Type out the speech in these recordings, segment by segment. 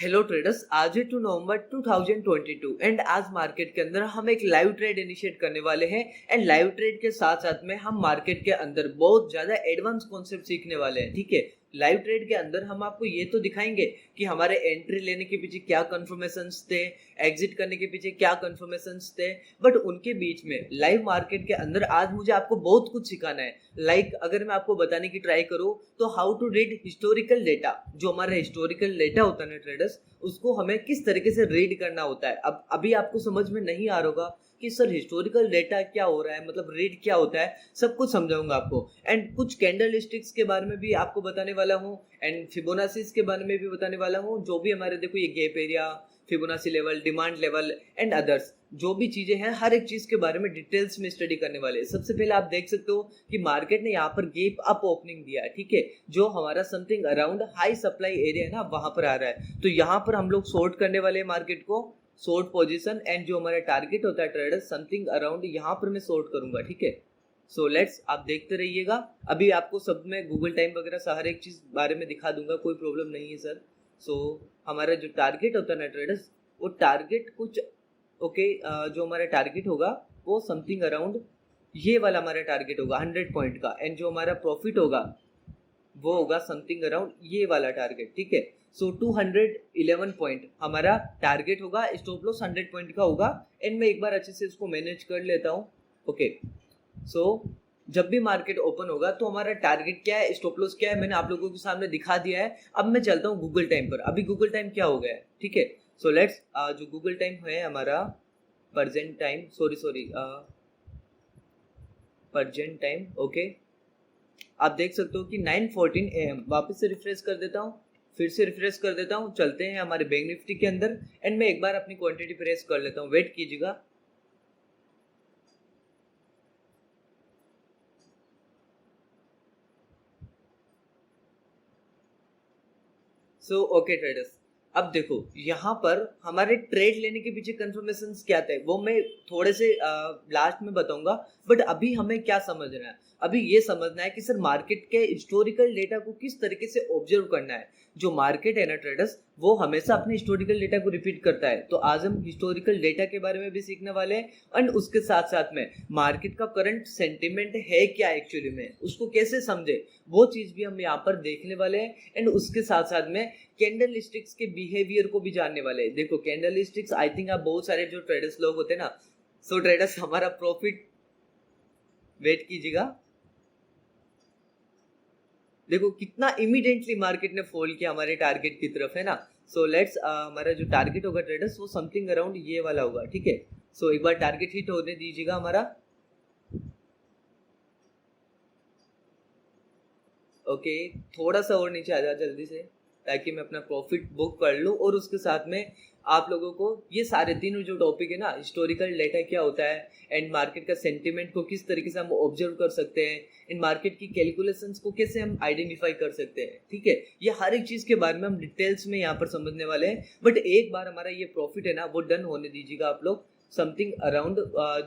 Hello traders, आज है 2 नवंबर 2022 and आज मार्केट के अंदर हम एक लाइव ट्रेड इनिशिएट करने वाले हैं। एंड लाइव ट्रेड के साथ साथ में हम मार्केट के अंदर बहुत ज्यादा एडवांस कॉन्सेप्ट सीखने वाले हैं। ठीक है, लाइव ट्रेड के अंदर हम आपको ये तो दिखाएंगे कि हमारे एंट्री लेने के पीछे क्या कंफर्मेशंस थे, एग्जिट करने के पीछे क्या कंफर्मेशंस थे, बट उनके बीच में लाइव मार्केट के अंदर आज मुझे आपको बहुत कुछ सिखाना है। अगर मैं आपको बताने की ट्राई करूं तो how to read historical data. जो हमारा हिस्टोरिकल डेटा होता है ना ट्रेडर्स, उसको हमें किस तरीके से रीड करना होता है। अब अभी आपको समझ में नहीं आ रहा होगा कि सर हिस्टोरिकल डेटा क्या हो रहा है, मतलब रीड क्या होता है, सब कुछ समझाऊंगा आपको। एंड कुछ कैंडल स्टिक्स के बारे में भी आपको बताने वाला हूँ एंड फिबोनासीज के बारे में भी बताने वाला हूँ। जो भी हमारे देखो ये gap area, Fibonacci level, demand level and others जो भी चीजें हैं, हर एक चीज के बारे में डिटेल्स में स्टडी करने वाले हैं। सबसे पहले आप देख सकते हो कि मार्केट ने यहाँ पर गैप अप ओपनिंग दिया है। ठीक है, जो हमारा something around high supply area है ना, वहां पर आ रहा है। तो यहाँ पर हम लोग शॉर्ट करने वाले हैं मार्केट को, शॉर्ट पोजीशन। एंड जो हमारा टारगेट होता है ट्रेडर समथिंग अराउंड यहाँ पर मैं शॉर्ट करूंगा। ठीक है, सो लेट्स आप देखते रहिएगा। अभी आपको सब में गूगल टाइम वगैरह हर एक चीज बारे में दिखा दूंगा, कोई प्रॉब्लम नहीं है सर। सो हमारा जो टारगेट होता है ना ट्रेडर्स, वो टारगेट कुछ जो हमारा टारगेट होगा वो समथिंग अराउंड ये वाला हमारा टारगेट होगा 100 पॉइंट का। एंड जो हमारा प्रॉफिट होगा वो होगा समथिंग अराउंड ये वाला टारगेट। ठीक है, सो 211 पॉइंट हमारा टारगेट होगा। स्टॉप लॉस 100 पॉइंट का होगा। एंड मैं एक बार अच्छे से इसको मैनेज कर लेता हूँ। ओके, सो जब भी मार्केट ओपन होगा तो हमारा टारगेट क्या है, स्टॉप लॉस क्या है, मैंने आप लोगों के सामने दिखा दिया है। अब मैं चलता हूँ गूगल टाइम पर। अभी गूगल टाइम क्या हो गया है, ठीक है। सो लेट्स जो गूगल टाइम है हमारा present time, present time. Okay, आप देख सकते हो कि 9:14 AM। वापस से रिफ्रेश कर देता हूँ, फिर से रिफ्रेश कर देता हूँ। चलते हैं हमारे बैंक निफ्टी के अंदर। एंड मैं एक बार अपनी क्वांटिटी प्रेस कर लेता हूँ, वेट कीजिएगा। सो ओके ट्रेडर्स, अब देखो यहाँ पर हमारे ट्रेड लेने के पीछे कंफर्मेशन क्या थे वो मैं थोड़े से लास्ट में बताऊंगा। बट अभी हमें क्या समझना है, अभी ये समझना है कि सर मार्केट के हिस्टोरिकल डेटा को किस तरीके से ऑब्जर्व करना है। जो मार्केट है ना ट्रेडर्स, वो हमेशा अपने हिस्टोरिकल डेटा को रिपीट करता है। तो आज हम हिस्टोरिकल डेटा के बारे में भी सीखने वाले हैं। एंड उसके साथ साथ में मार्केट का करंट सेंटिमेंट है क्या एक्चुअली में, उसको कैसे समझे, वो चीज भी हम यहाँ पर देखने वाले हैं। एंड उसके साथ साथ में कैंडल स्टिक्स के बिहेवियर को भी जानने वाले हैं। देखो कैंडल स्टिक्स, आई थिंक आप बहुत सारे जो ट्रेडर्स लोग होते हैं ना, सो ट्रेडर्स हमारा प्रॉफिट, वेट कीजिएगा, देखो कितना इमीडिएटली मार्केट ने फॉल किया हमारे टारगेट की तरफ, है ना। सो लेट्स हमारा जो टारगेट होगा ट्रेडर्स वो समथिंग अराउंड ये वाला होगा। ठीक है, सो एक बार टारगेट हिट होने दीजिएगा हमारा। ओके, थोड़ा सा और नीचे आ जाओ जल्दी से, ताकि मैं अपना प्रॉफिट बुक कर लूँ। और उसके साथ में आप लोगों को ये सारे तीनों जो टॉपिक है ना, हिस्टोरिकल डेटा क्या होता है, एंड मार्केट का सेंटिमेंट को किस तरीके से हम ऑब्जर्व कर सकते हैं, एंड मार्केट की कैलकुलेशंस को कैसे हम आइडेंटिफाई कर सकते हैं। ठीक है, ये हर एक चीज के बारे में हम डिटेल्स में यहाँ पर समझने वाले हैं। बट एक बार हमारा ये प्रॉफिट है ना वो डन होने दीजिएगा आप लोग। समथिंग अराउंड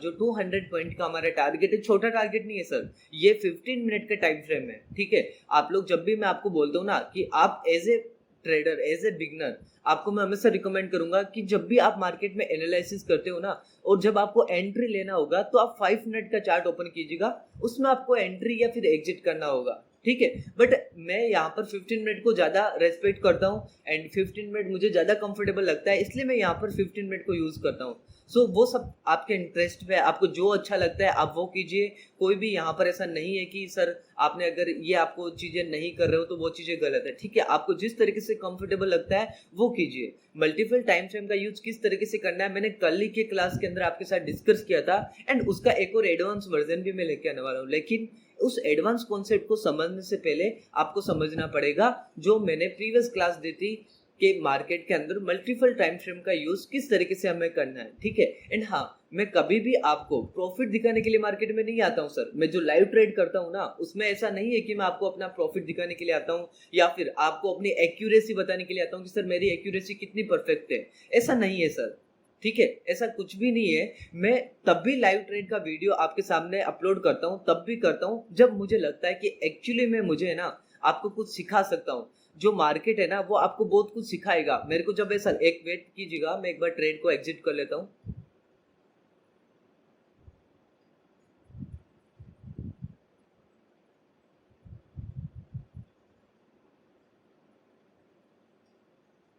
जो 200 पॉइंट का हमारा टारगेट है, छोटा टारगेट नहीं है सर, ये 15 मिनट का टाइम फ्रेम है। ठीक है, आप लोग जब भी मैं आपको बोलता हूँ ना कि आप as a trader, as a beginner, आपको मैं हमेशा रिकमेंड करूंगा कि जब भी आप मार्केट में एनालिसिस करते हो ना, और जब आपको एंट्री लेना होगा तो आप 5 मिनट का चार्ट ओपन कीजिएगा, उसमें आपको एंट्री या फिर एग्जिट करना होगा। ठीक है, बट मैं यहाँ पर 15 मिनट को ज्यादा रेस्पेक्ट करता हूँ। एंड 15 मिनट मुझे ज्यादा कंफर्टेबल लगता है, इसलिए मैं यहाँ पर 15 मिनट को यूज करता हूँ। सो वो सब आपके इंटरेस्ट पे है, आपको जो अच्छा लगता है आप वो कीजिए। कोई भी यहाँ पर ऐसा नहीं है कि सर आपने अगर ये आपको चीजें नहीं कर रहे हो तो वो चीजें गलत है। ठीक है, आपको जिस तरीके से कंफर्टेबल लगता है वो कीजिए। मल्टीपल टाइम फ्रेम का यूज किस तरीके से करना है मैंने कल ही के क्लास के अंदर आपके साथ डिस्कस किया था। एंड उसका एक और एडवांस वर्जन भी मैं लेके आने वाला हूँ। लेकिन उस एडवांस कॉन्सेप्ट को समझने से पहले आपको समझना पड़ेगा जो मैंने प्रीवियस क्लास दी थी कि मार्केट के अंदर मल्टीपल टाइम फ्रेम का यूज किस तरीके से हमें करना है। ठीक है, एंड हाँ, मैं कभी भी आपको प्रॉफिट दिखाने के लिए मार्केट में नहीं आता हूँ सर। मैं जो लाइव ट्रेड करता हूँ ना, उसमें ऐसा नहीं है कि मैं आपको अपना प्रॉफिट दिखाने के लिए आता हूँ या फिर आपको अपनी एक्यूरेसी बताने के लिए आता हूँ कि सर मेरी एक्यूरेसी कितनी परफेक्ट है। ऐसा नहीं है सर, ठीक है, ऐसा कुछ भी नहीं है। मैं तब भी लाइव ट्रेड का वीडियो आपके सामने अपलोड करता हूँ, तब भी करता हूँ जब मुझे लगता है कि एक्चुअली में मुझे ना आपको कुछ सिखा सकता हूँ। जो मार्केट है ना वो आपको बहुत कुछ सिखाएगा। मेरे को जब ऐसा, एक वेट कीजिएगा, मैं एक बार ट्रेड को एग्जिट कर लेता हूँ।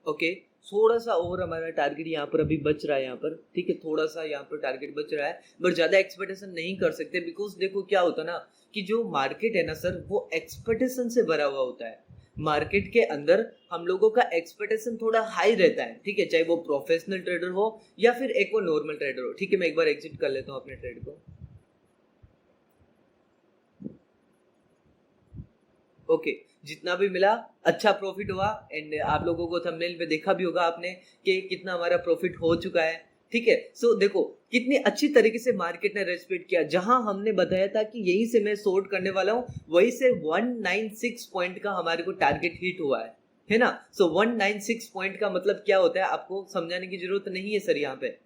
ओके, थोड़ा सा और हमारा टारगेट यहाँ पर अभी बच रहा है यहाँ पर, ठीक है, थोड़ा सा यहाँ पर टारगेट बच रहा है, बट ज्यादा एक्सपेक्टेशन नहीं कर सकते, बिकॉज देखो क्या होता है ना कि जो मार्केट है ना सर वो एक्सपेक्टेशन से भरा हुआ होता है। मार्केट के अंदर हम लोगों का एक्सपेक्टेशन थोड़ा हाई रहता है, ठीक है, चाहे वो प्रोफेशनल ट्रेडर हो या फिर एक वो नॉर्मल ट्रेडर हो। ठीक है, मैं एक बार एग्जिट कर लेता हूँ अपने ट्रेड को। ओके, जितना भी मिला अच्छा प्रॉफिट हुआ, एंड आप लोगों को थंबनेल पे देखा भी होगा आपने कि कितना हमारा प्रॉफिट हो चुका है। ठीक है, सो देखो कितनी अच्छी तरीके से मार्केट ने रेस्पेक्ट किया। जहां हमने बताया था कि यहीं से मैं शॉर्ट करने वाला हूं, वहीं से 196 पॉइंट का हमारे को टारगेट हिट हुआ है ना। सो 196 पॉइंट का मतलब क्या होता है आपको समझाने की जरूरत नहीं है सर यहाँ पे।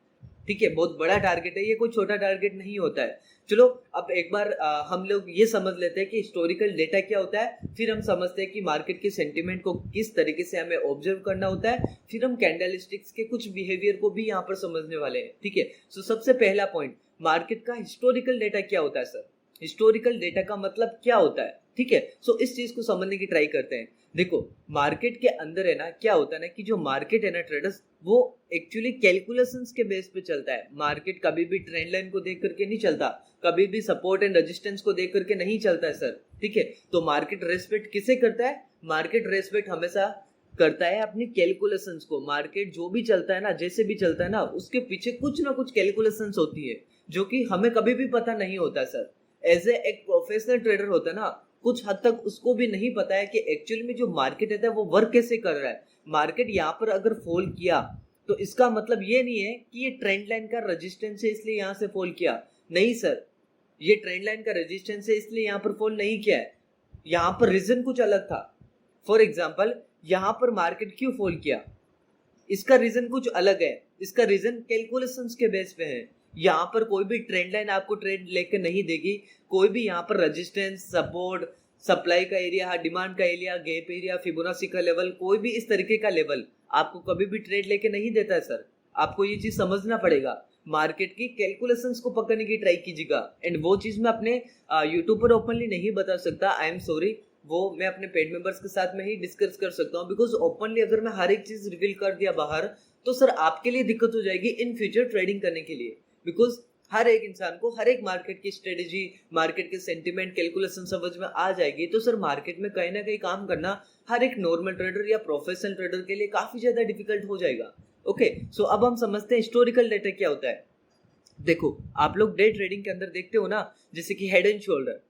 ठीक है, बहुत बड़ा टारगेट है ये, कोई छोटा टारगेट नहीं होता है। चलो अब एक बार हम लोग ये समझ लेते हैं कि हिस्टोरिकल डेटा क्या होता है, फिर हम समझते हैं कि मार्केट के सेंटीमेंट को किस तरीके से हमें ऑब्जर्व करना होता है, फिर हम कैंडलस्टिक्स के कुछ बिहेवियर को भी यहाँ पर समझने वाले हैं। ठीक है, सो सबसे पहला पॉइंट, मार्केट का हिस्टोरिकल डेटा क्या होता है सर। हिस्टोरिकल डेटा का मतलब क्या होता है, ठीक है, सो इस चीज को समझने की ट्राई करते हैं। देखो मार्केट के अंदर है ना क्या होता है ना कि जो मार्केट है ना ट्रेडर्स, वो एक्चुअली कैलकुलेशंस के बेस पे चलता है। मार्केट कभी भी ट्रेंड लाइन को देख करके नहीं चलता, कभी भी सपोर्ट एंड रेजिस्टेंस को देख करके नहीं चलता है सर। ठीक है, तो मार्केट रेस्पेक्ट किसे करता है, मार्केट रेस्पेक्ट हमेशा करता है अपनी कैलकुलेशंस को। मार्केट जो भी चलता है ना, जैसे भी चलता है ना, उसके पीछे कुछ ना कुछ कैलकुलेशंस होती है जो कि हमें कभी भी पता नहीं होता सर। एज ए एक प्रोफेशनल ट्रेडर होता है ना, कुछ हद तक उसको भी नहीं पता है कि एक्चुअली में जो मार्केट है वो वर्क कैसे कर रहा है। मार्केट यहाँ पर अगर फॉल किया तो इसका मतलब ये नहीं है कि ये ट्रेंड लाइन का रेजिस्टेंस है इसलिए यहाँ से फॉल किया। नहीं सर, ये ट्रेंड लाइन का रेजिस्टेंस है इसलिए यहाँ पर फॉल नहीं किया है, यहाँ पर रीजन कुछ अलग था। फॉर एग्जाम्पल यहाँ पर मार्केट क्यों फॉल किया, इसका रीजन कुछ अलग है। इसका रीजन कैलकुलेशंस के बेस पे है। यहाँ पर कोई भी ट्रेंड लाइन आपको ट्रेंड लेकर नहीं देगी, कोई भी यहाँ पर रेजिस्टेंस, सपोर्ट, सप्लाई का एरिया, डिमांड का एरिया, गैप एरिया, फिबोनाची का लेवल, कोई भी इस तरीके का लेवल आपको कभी भी ट्रेड लेके नहीं देता है सर। आपको ये चीज समझना पड़ेगा। मार्केट की कैलकुलेशंस को पकड़ने की ट्राई कीजिएगा, एंड वो चीज मैं अपने यूट्यूब पर ओपनली नहीं बता सकता, आई एम सॉरी। वो मैं अपने पेड मेंबर्स के साथ में ही डिस्कस कर सकता हूँ, बिकॉज ओपनली अगर मैं हर एक चीज रिवील कर दिया बाहर तो सर आपके लिए दिक्कत हो जाएगी इन फ्यूचर ट्रेडिंग करने के लिए। बिकॉज हर एक इंसान को हर एक मार्केट की स्ट्रेटेजी, मार्केट के सेंटिमेंट, कैलकुलेशन समझ में आ जाएगी, तो सर मार्केट में कहीं ना कहीं काम करना हर एक नॉर्मल ट्रेडर या प्रोफेशनल ट्रेडर के लिए काफी ज्यादा डिफिकल्ट हो जाएगा। ओके, सो अब हम समझते हैं हिस्टोरिकल डेटा क्या होता है। देखो आप लोग डे ट्रेडिंग के अंदर देखते हो ना, जैसे कि head and shoulder.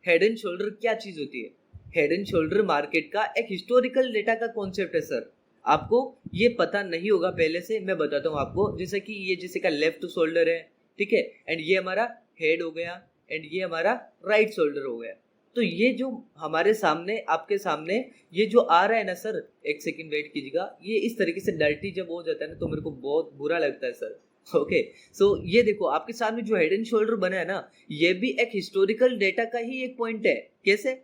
Head and shoulder क्या चीज होती है, हेड एंड शोल्डर मार्केट का एक हिस्टोरिकल डेटा का कॉन्सेप्ट है सर। आपको ये पता नहीं होगा पहले से, मैं बताता हूँ आपको। जैसे कि ये जैसे का लेफ्ट शोल्डर है, ठीक है, एंड ये हमारा हेड हो गया, एंड ये हमारा राइट शोल्डर हो गया। तो ये जो हमारे सामने, आपके सामने ये जो आ रहा है ना सर, एक सेकंड वेट कीजिएगा, ये इस तरीके से डर्टी जब हो जाता है ना तो मेरे को बहुत बुरा लगता है सर। ओके, सो ये देखो आपके सामने जो हेड एंड शोल्डर बना है ना, ये भी एक हिस्टोरिकल डेटा का ही एक पॉइंट है। कैसे,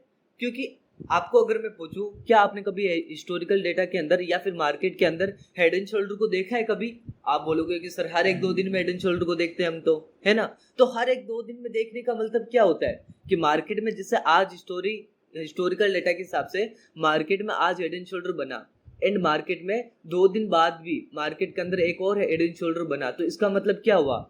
क्योंकि आपको अगर मैं पूछूं क्या आपने कभी हिस्टोरिकल डेटा के अंदर या फिर मार्केट के अंदर हेड एंड शोल्डर को देखा है कभी। आप बोलोगे कि सर हर एक 2 दिन में हेड एंड शोल्डर को देखते हैं हम तो, है ना। तो हर एक 2 दिन में देखने का मतलब क्या होता है कि मार्केट में जैसे आज हिस्टोरिकल डेटा के हिसाब से मार्केट में आज हेड एंड शोल्डर बना, एंड मार्केट में 2 दिन बाद भी मार्केट के अंदर एक और हेड एंड शोल्डर बना, तो इसका मतलब क्या हुआ,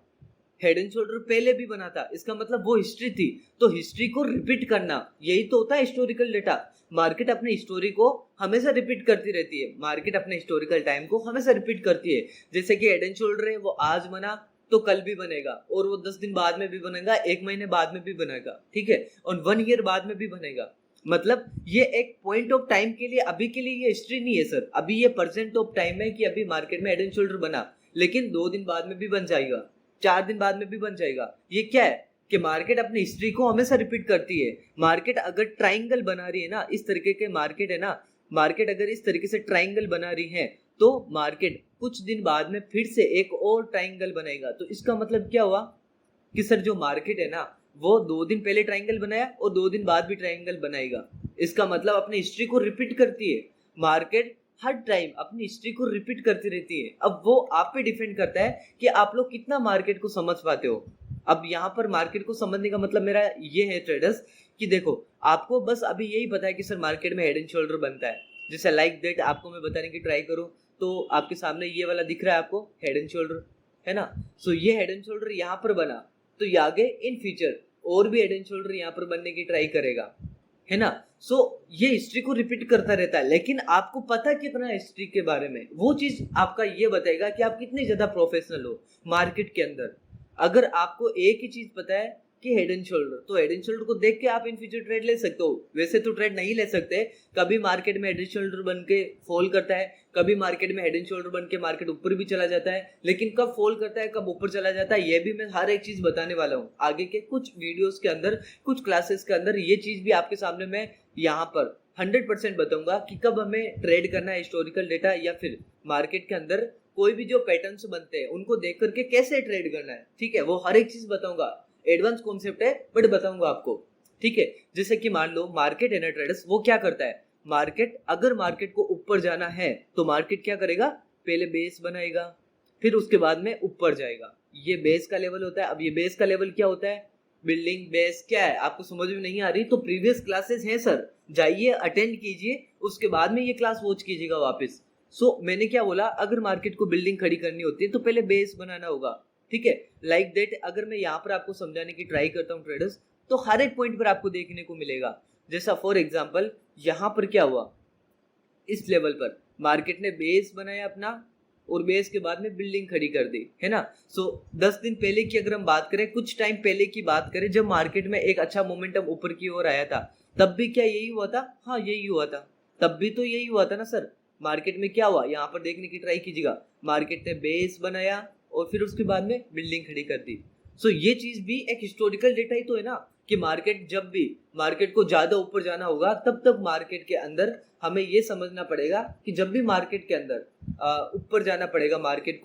हेड एंड शोल्डर पहले भी बना था, इसका मतलब वो हिस्ट्री थी। तो हिस्ट्री को रिपीट करना, यही तो होता है हिस्टोरिकल डेटा। मार्केट अपनी हिस्टोरी को हमेशा रिपीट करती रहती है, मार्केट अपने हिस्टोरिकल टाइम को हमेशा रिपीट करती है। जैसे कि हेड एंड शोल्डर है, वो आज बना तो कल भी बनेगा, और वो 10 दिन बाद में भी बनेगा, 1 महीने बाद में भी बनेगा, ठीक है, और 1 ईयर बाद में भी बनेगा। मतलब ये एक पॉइंट ऑफ टाइम के लिए, अभी के लिए ये हिस्ट्री नहीं है सर। अभी ये परसेंट ऑफ टाइम है कि अभी मार्केट में हेड एंड शोल्डर बना, लेकिन 2 दिन बाद में भी बन जाएगा, 4 दिन बाद में भी बन जाएगा। ये क्या है कि मार्केट अपनी हिस्ट्री को हमेशा रिपीट करती है। मार्केट अगर ट्राइंगल बना रही है ना, इस तरीके के मार्केट है ना, मार्केट अगर इस तरीके से ट्राइंगल बना रही है तो मार्केट कुछ दिन बाद में फिर से एक और ट्राइंगल बनाएगा। तो इसका मतलब क्या हुआ कि सर जो मार्केट है ना, वो 2 दिन पहले ट्राइंगल बनाया और 2 दिन बाद भी ट्राइंगल बनाएगा। इसका मतलब अपनी हिस्ट्री को रिपीट करती है। मार्केट हर टाइम अपनी हिस्ट्री को रिपीट करती रहती है। अब वो आप पे डिपेंड करता है कि आप लोग कितना मार्केट को समझ पाते हो। अब यहाँ पर मार्केट को समझने का मतलब मेरा ये है ट्रेडर्स कि देखो, आपको बस अभी यही पता है कि सर मार्केट में हेड एंड शोल्डर बनता है। जैसे लाइक दैट आपको मैं बताने की ट्राई करूँ तो आपके सामने ये वाला दिख रहा है आपको, हेड एंड शोल्डर, है ना। सो ये हेड एंड शोल्डर यहाँ पर बना, तो ये आगे इन फ्यूचर और भी हेड एंड शोल्डर यहाँ पर बनने की ट्राई करेगा, है ना। सो ये हिस्ट्री को रिपीट करता रहता है, लेकिन आपको पता कितना हिस्ट्री के बारे में, वो चीज आपका ये बताएगा कि आप कितने ज्यादा प्रोफेशनल हो मार्केट के अंदर। अगर आपको एक ही चीज पता है कि हेड एंड शोल्डर, तो हेड एंड शोल्डर को देख के आप इन फ्यूचर ट्रेड ले सकते हो। वैसे तो ट्रेड नहीं ले सकते, कभी मार्केट में हेड एंड शोल्डर बन के फॉल करता है, कभी मार्केट में हेड एंड शोल्डर बन के मार्केट ऊपर भी चला जाता है, लेकिन कब फॉल करता है कब ऊपर चला जाता है ये भी मैं हर एक चीज बताने वाला हूँ आगे के कुछ वीडियोस के अंदर, कुछ क्लासेस के अंदर। ये चीज भी आपके सामने मैं यहाँ पर 100% बताऊंगा कि कब हमें ट्रेड करना है हिस्टोरिकल डेटा, या फिर मार्केट के अंदर कोई भी जो पैटर्न्स बनते हैं उनको देख करके कैसे ट्रेड करना है। ठीक है, वो हर एक चीज बताऊंगा। एडवांस कॉन्सेप्ट है बट बताऊंगा आपको। ठीक है, जैसे कि मान लो मार्केट है ना ट्रेडर्स, वो क्या करता है, मार्केट अगर मार्केट को ऊपर जाना है तो मार्केट क्या करेगा, पहले बेस बनाएगा, फिर उसके बाद में ऊपर जाएगा। ये बेस का लेवल होता है। अब ये बेस का लेवल क्या होता है, बिल्डिंग बेस क्या है, आपको समझ में नहीं आ रही तो प्रीवियस क्लासेस हैं सर, जाइए अटेंड कीजिए, उसके बाद में ये क्लास वॉच कीजिएगा वापस। मैंने क्या बोला, अगर मार्केट को बिल्डिंग खड़ी करनी होती है तो पहले बेस बनाना होगा। ठीक है, लाइक दैट अगर मैं यहाँ पर आपको समझाने की ट्राई करता हूँ ट्रेडर्स, तो हर एक पॉइंट पर आपको देखने को मिलेगा। जैसा फॉर एग्जांपल यहाँ पर क्या हुआ, इस लेवल पर मार्केट ने बेस बनाया अपना और बेस के बाद में बिल्डिंग खड़ी कर दी, है ना। 10 दिन पहले की अगर हम बात करें, कुछ टाइम पहले की बात करें, जब मार्केट में एक अच्छा मोमेंटम ऊपर की ओर आया था, तब भी क्या यही हुआ था, हाँ यही हुआ था, तब भी तो यही हुआ था ना सर। मार्केट में क्या हुआ, यहाँ पर देखने की ट्राई कीजिएगा, मार्केट ने बेस बनाया और फिर उसके बाद में बिल्डिंग खड़ी कर दी। ये चीज भी एक हिस्टोरिकल डेटा ही तो है ना, कि मार्केट जब भी मार्केट को ज्यादा ऊपर जाना होगा तब तक मार्केट के अंदर हमें ये समझना पड़ेगा कि जब भी मार्केट के अंदर ऊपर जाना पड़ेगा, मार्केट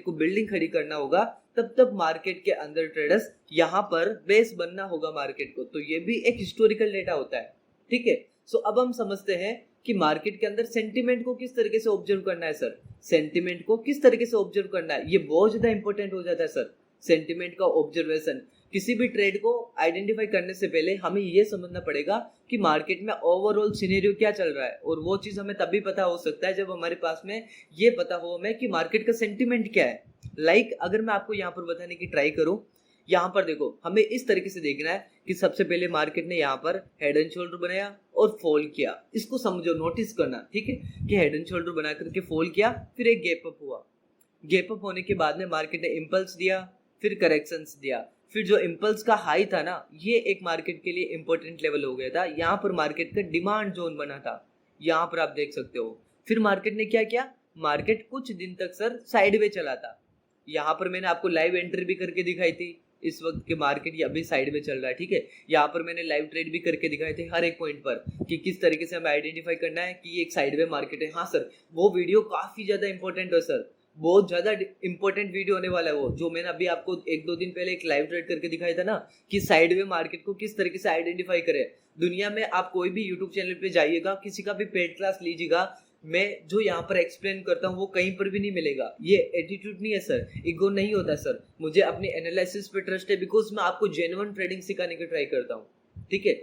को बिल्डिंग खड़ी करना होगा, तब तक मार्केट के अंदर ट्रेडर्स यहाँ पर बेस बनना होगा मार्केट को। तो ये भी एक हिस्टोरिकल डेटा होता है। ठीक है, अब हम समझते हैं कि मार्केट के अंदर सेंटिमेंट को किस तरीके से ऑब्जर्व करना है सर। सेंटिमेंट को किस तरीके से ऑब्जर्व करना है, ये बहुत ज्यादा इंपॉर्टेंट हो जाता है सर। सेंटिमेंट का ऑब्जर्वेशन, किसी भी ट्रेड को आइडेंटिफाई करने से पहले हमें ये समझना पड़ेगा कि मार्केट में ओवरऑल सिनेरियो क्या चल रहा है, और वो चीज हमें तभी पता हो सकता है जब हमारे पास में ये पता हो हमें कि मार्केट का सेंटिमेंट क्या है। अगर मैं आपको यहाँ पर बताने की ट्राई करूँ, यहाँ पर देखो हमें इस तरीके से देखना है कि सबसे पहले मार्केट ने यहाँ पर हेड एंड शोल्डर बनाया और फॉल किया, इसको समझो, नोटिस करना। ठीक है, कि हेड एंड शोल्डर बना करके फॉल किया, फिर एक गैप अप हुआ, गैप अप होने के बाद में मार्केट ने इंपल्स दिया, फिर करेक्शंस दिया, फिर जो इंपल्स का हाई था ना, ये एक मार्केट के लिए इंपॉर्टेंट लेवल हो गया था। यहाँ पर मार्केट का डिमांड जोन बना था, यहाँ पर आप देख सकते हो। फिर मार्केट ने क्या किया, मार्केट कुछ दिन तक सर साइडवे चला था। यहाँ पर मैंने आपको लाइव एंट्री भी करके दिखाई थी, इस वक्त के मार्केट अभी साइड में चल रहा है। ठीक है, यहाँ पर मैंने लाइव ट्रेड भी करके दिखाए थे हर एक पॉइंट पर कि किस तरीके से हमें आइडेंटिफाई करना है कि ये एक साइडवे मार्केट है। हाँ सर, वो वीडियो काफी ज्यादा इंपॉर्टेंट है सर, बहुत ज्यादा इंपॉर्टेंट वीडियो होने वाला है वो, जो मैंने अभी आपको 1-2 दिन पहले एक लाइव ट्रेड करके दिखाया था ना, कि साइडवे मार्केट को किस तरीके से आइडेंटिफाई करें। दुनिया में आप कोई भी यूट्यूब चैनल पे जाइएगा, किसी का भी पेड क्लास लीजिएगा, मैं जो यहाँ पर एक्सप्लेन करता हूँ वो कहीं पर भी नहीं मिलेगा। ये एटीट्यूड नहीं है सर, ईगो नहीं होता सर, मुझे अपनी एनालिसिस पे ट्रस्ट है, बिकॉज मैं आपको जेन्युइन ट्रेडिंग सिखाने की ट्राई करता हूँ। ठीक है,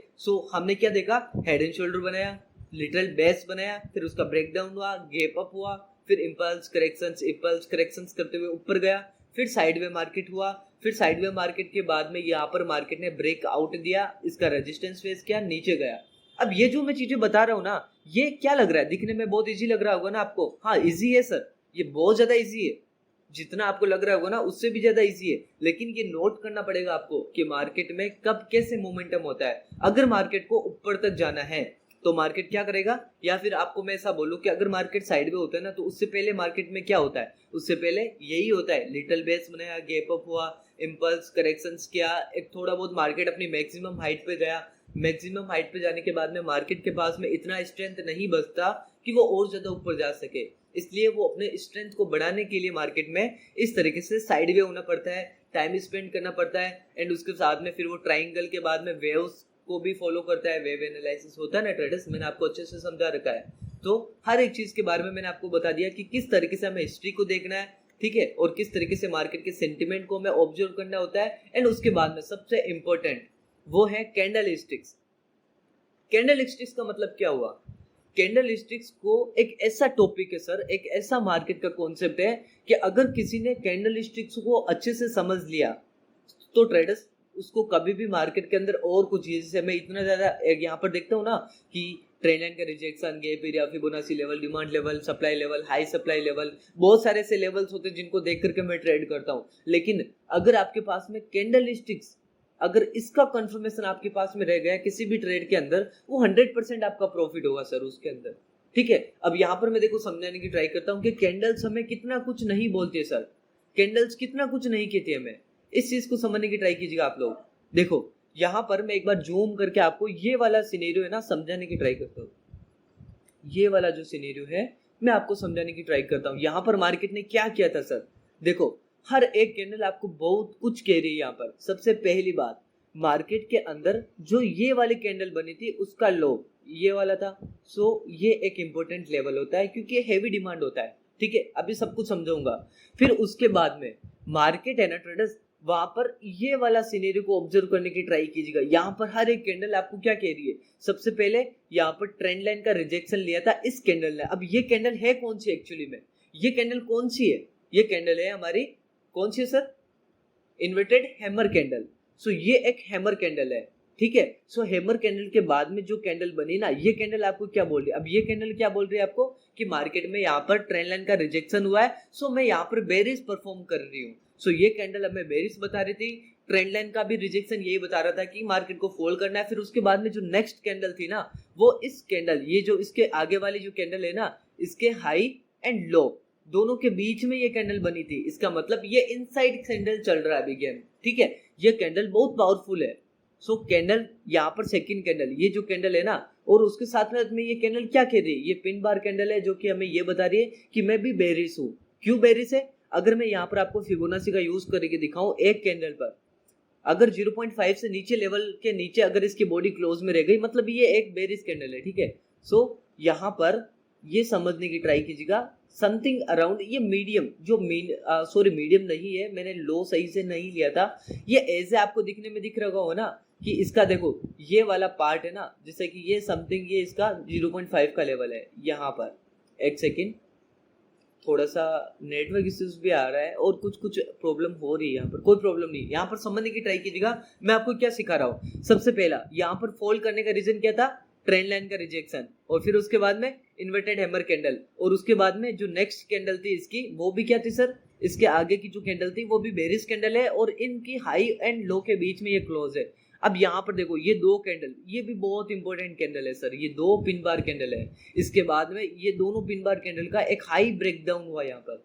हमने क्या देखा, हेड एंड शोल्डर बनाया, लिटिल बेस बनाया, फिर उसका ब्रेकडाउन हुआ, गैप अप हुआ, फिर इंपल्स करेक्शंस करते हुए ऊपर गया, फिर साइडवे मार्केट हुआ, फिर साइडवे मार्केट के बाद में यहाँ पर मार्केट ने ब्रेक आउट दिया, इसका रेजिस्टेंस फेस किया, नीचे गया। अब ये जो मैं चीजें बता रहा हूँ ना, ये क्या लग रहा है, दिखने में बहुत इजी लग रहा होगा ना आपको। हाँ इजी है सर, ये बहुत ज्यादा इजी है, जितना आपको लग रहा होगा ना उससे भी ज्यादा इजी है। लेकिन ये नोट करना पड़ेगा आपको कि मार्केट में कब कैसे मोमेंटम होता है। अगर मार्केट को ऊपर तक जाना है तो मार्केट क्या करेगा, या फिर आपको मैं ऐसा बोलूं कि अगर मार्केट साइड में होता है ना, तो उससे पहले मार्केट में क्या होता है, उससे पहले यही होता है, लिटिल बेस बनाया, गैप अप हुआ, इंपल्स करेक्शंस किया, एक थोड़ा बहुत मार्केट अपनी मैक्सिमम हाइट पे गया। मैक्सिमम हाइट पे जाने के बाद में मार्केट के पास में इतना स्ट्रेंथ नहीं बचता कि वो और ज्यादा ऊपर जा सके, इसलिए वो अपने स्ट्रेंथ को बढ़ाने के लिए मार्केट में इस तरीके से साइड वे होना पड़ता है, टाइम स्पेंड करना पड़ता है, एंड उसके साथ में फिर वो ट्राइंगल के बाद में वेव्स को भी फॉलो करता है। वेव एनालिसिस होता है ना ट्रेडर्स, मैंने आपको अच्छे से समझा रखा है। तो हर एक चीज के बारे में मैंने आपको बता दिया कि किस तरीके से हमें हिस्ट्री को देखना है, ठीक है, और किस तरीके से मार्केट के सेंटिमेंट को हमें ऑब्जर्व करना होता है। एंड उसके बाद में सबसे इंपॉर्टेंट वो है कैंडल स्टिक्स। कैंडल स्टिक्स का मतलब क्या हुआ? कैंडल स्टिक्स को एक ऐसा टॉपिक है सर, एक ऐसा मार्केट का कॉन्सेप्ट है कि अगर किसी ने कैंडल स्टिक्स को अच्छे से समझ लिया तो ट्रेडर्स उसको कभी भी मार्केट के अंदर और कुछ चीज, जैसे मैं इतना ज्यादा यहाँ पर देखता हूँ ना कि ट्रेंड लाइन का rejection, gap area, Fibonacci level, demand level, supply level, high supply level, बहुत सारे ऐसे लेवल्स होते हैं जिनको देख करके मैं ट्रेड करता हूँ। लेकिन अगर आपके पास में कैंडल स्टिक्स, अगर इसका कंफर्मेशन आपके पास में रह गया किसी भी ट्रेड के अंदर, वो 100% आपका प्रॉफिट होगा सर उसके अंदर, ठीक है। अब यहाँ पर मैं देखो समझाने की ट्राई करता हूँ कि कैंडल्स हमें कितना कुछ नहीं बोलती है सर, कैंडल्स कितना कुछ नहीं कहती हमें। इस चीज को समझने की ट्राई कीजिएगा आप लोग। देखो यहाँ पर मैं एक बार जूम करके आपको ये वाला सिनेरियो है ना समझाने की ट्राई करता हूँ। ये वाला जो सिनेरियो है मैं आपको समझाने की ट्राई करता हूँ। यहाँ पर मार्केट ने क्या किया था सर, देखो हर एक कैंडल आपको बहुत कुछ कह रही है। यहाँ पर सबसे पहली बात, मार्केट के अंदर जो ये वाली कैंडल बनी थी उसका लो ये वाला था। सो ये एक इंपॉर्टेंट लेवल होता है क्योंकि हैवी डिमांड होता है, ठीक है। अभी सब कुछ समझाऊंगा। फिर उसके बाद में मार्केट है ना ट्रेडर्स, वहां पर ये वाला सिनेरियो को ऑब्जर्व करने की ट्राई कीजिएगा। यहाँ पर हर एक कैंडल आपको क्या कह रही है, सबसे पहले यहाँ पर ट्रेंड लाइन का रिजेक्शन लिया था इस कैंडल ने। अब ये कैंडल है कौन सी एक्चुअली में, ये कैंडल कौन सी है, ये कैंडल है हमारी कौन सी है सर, इन्वर्टेड हैमर कैंडल। सो ये एक हैमर कैंडल है, ठीक है। सो हैमर कैंडल के बाद में जो कैंडल बनी ना, ये कैंडल आपको क्या बोल रही है, अब ये कैंडल क्या बोल रही है आपको कि मार्केट में यहाँ पर ट्रेंड लाइन का रिजेक्शन हुआ है, सो मैं यहाँ पर बेरिश परफॉर्म कर रही हूँ। सो ये कैंडल हमें बेरिश बता रही थी, ट्रेंड लाइन का भी रिजेक्शन यही बता रहा था कि मार्केट को फॉल करना है। फिर उसके बाद में जो नेक्स्ट कैंडल थी ना, वो इस कैंडल, ये जो इसके आगे वाली जो कैंडल है ना, इसके हाई एंड लो दोनों के बीच में ये कैंडल बनी थी। इसका मतलब ये इनसाइड कैंडल चल रहा है अभी गेम, ठीक है। ये कैंडल बहुत पावरफुल है। सो कैंडल यहाँ पर सेकंड कैंडल, ये जो कैंडल है ना, और उसके साथ में ये कैंडल क्या कह रही है, ये पिन बार कैंडल है जो कि हमें ये बता रही है कि मैं भी बेरिश हूँ। क्यों बेरिश है? अगर मैं यहाँ पर आपको फिबोनाची का यूज करके दिखाऊं एक कैंडल पर, अगर 0.5 से नीचे लेवल के नीचे अगर इसकी बॉडी क्लोज में रह गई, मतलब ये एक बेरिश कैंडल है, ठीक है। सो यहाँ पर ये समझने की ट्राई कीजिएगा समथिंग अराउंड ये मीडियम, जो मीडियम नहीं है, मैंने लो सही से नहीं लिया था। ये ऐसे आपको दिखने में दिख रहा होगा ना कि इसका देखो ये वाला पार्ट है ना, जैसे कि ये समथिंग ये इसका 0.5 का लेवल है। यहाँ पर एक सेकेंड, थोड़ा सा नेटवर्क इश्यूज भी आ रहा है और कुछ प्रॉब्लम हो रही है। यहाँ पर कोई प्रॉब्लम नहीं, यहाँ पर समझने की ट्राई कीजिएगा मैं आपको क्या सिखा रहा हूँ। सबसे पहला यहाँ पर फॉल करने का रीजन क्या था, ट्रेंड लाइन का रिजेक्शन, और फिर उसके बाद में इन्वर्टेड हैमर कैंडल, और उसके बाद में जो नेक्स्ट कैंडल थी इसकी वो भी क्या थी सर, इसके आगे की जो कैंडल थी वो भी बेरिश कैंडल है, और इनकी हाई एंड लो के बीच में ये क्लोज है। अब यहाँ पर देखो ये दो कैंडल, ये भी बहुत इंपॉर्टेंट कैंडल है सर, ये दो पिन बार कैंडल है। इसके बाद में ये दोनों पिन बार कैंडल का एक हाई ब्रेकडाउन हुआ यहाँ पर।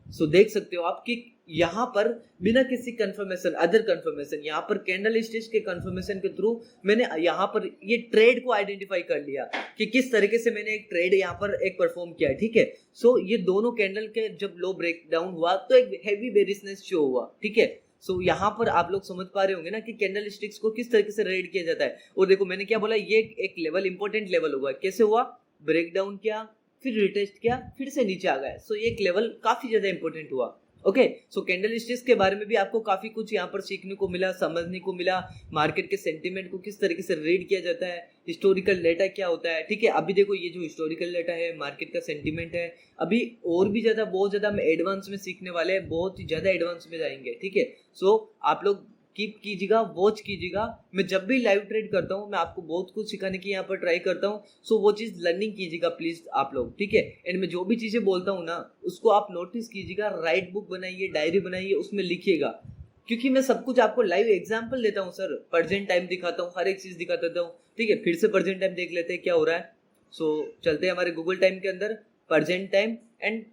सो देख सकते हो आप कि यहाँ पर बिना किसी कंफर्मेशन, अदर कंफर्मेशन, यहाँ पर कैंडल स्टिच के कंफर्मेशन के थ्रू मैंने यहाँ पर ये ट्रेड को आइडेंटिफाई कर लिया कि किस तरीके से मैंने एक ट्रेड यहाँ पर एक परफॉर्म किया है, ठीक है। सो ये दोनों कैंडल के जब लो ब्रेक डाउन हुआ तो एक हैवी बेरिशनेस शो हुआ, ठीक है। सो यहाँ पर आप लोग समझ पा रहे होंगे ना कि कैंडल स्टिक्स को किस तरीके से रेड किया जाता है। और देखो मैंने क्या बोला, ये एक लेवल, इंपॉर्टेंट लेवल होगा। कैसे हुआ, ब्रेक डाउन किया, फिर रिटेस्ट किया, फिर से नीचे आ गया। सो एक लेवल काफी ज्यादा इंपॉर्टेंट हुआ। ओके, सो कैंडल स्टिक्स के बारे में भी आपको काफी कुछ यहाँ पर सीखने को मिला, समझने को मिला, मार्केट के सेंटीमेंट को किस तरीके से रीड किया जाता है, हिस्टोरिकल डेटा क्या होता है, ठीक है। अभी देखो ये जो हिस्टोरिकल डेटा है, मार्केट का सेंटीमेंट है, अभी और भी ज्यादा, बहुत ज्यादा हम एडवांस में सीखने वाले हैं, बहुत ही ज्यादा एडवांस में जाएंगे, ठीक है। सो आप लोग कीप कीजिएगा, वॉच कीजिएगा। मैं जब भी लाइव ट्रेड करता हूँ मैं आपको बहुत कुछ सिखाने की यहाँ पर ट्राई करता हूँ। सो वो चीज़ लर्निंग कीजिएगा प्लीज आप लोग, ठीक है। एंड मैं जो भी चीज़ें बोलता हूँ ना उसको आप नोटिस कीजिएगा, राइट बुक बनाइए, डायरी बनाइए, उसमें लिखिएगा, क्योंकि मैं सब कुछ आपको लाइव एग्जाम्पल देता हूँ सर, प्रेजेंट टाइम दिखाता हूँ, हर एक चीज़ दिखाता हूँ, ठीक है। फिर से प्रेजेंट टाइम देख लेते हैं क्या हो रहा है। सो चलते हैं हमारे गूगल टाइम के अंदर, प्रेजेंट टाइम, एंड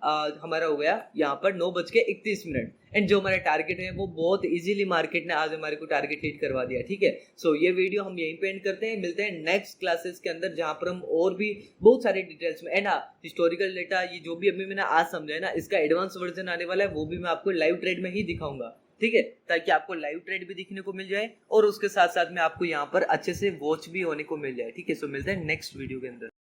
हमारा हो गया यहाँ पर 9:31। एंड जो हमारा टारगेट है वो बहुत इजीली मार्केट ने आज हमारे को टारगेट हिट करवा दिया, ठीक है। सो ये वीडियो हम यहीं पे एंड करते हैं, मिलते हैं नेक्स्ट क्लासेस के अंदर जहाँ पर हम और भी बहुत सारे डिटेल्स में, एंड हिस्टोरिकल डेटा, ये जो भी अभी मैंने आज समझा है ना, इसका एडवांस वर्जन आने वाला है, वो भी मैं आपको लाइव ट्रेड में ही दिखाऊंगा, ठीक है, ताकि आपको लाइव ट्रेड भी दिखने को मिल जाए और उसके साथ साथ में आपको यहाँ पर अच्छे से वॉच भी होने को मिल जाए, ठीक है। सो मिलते हैं नेक्स्ट वीडियो के अंदर।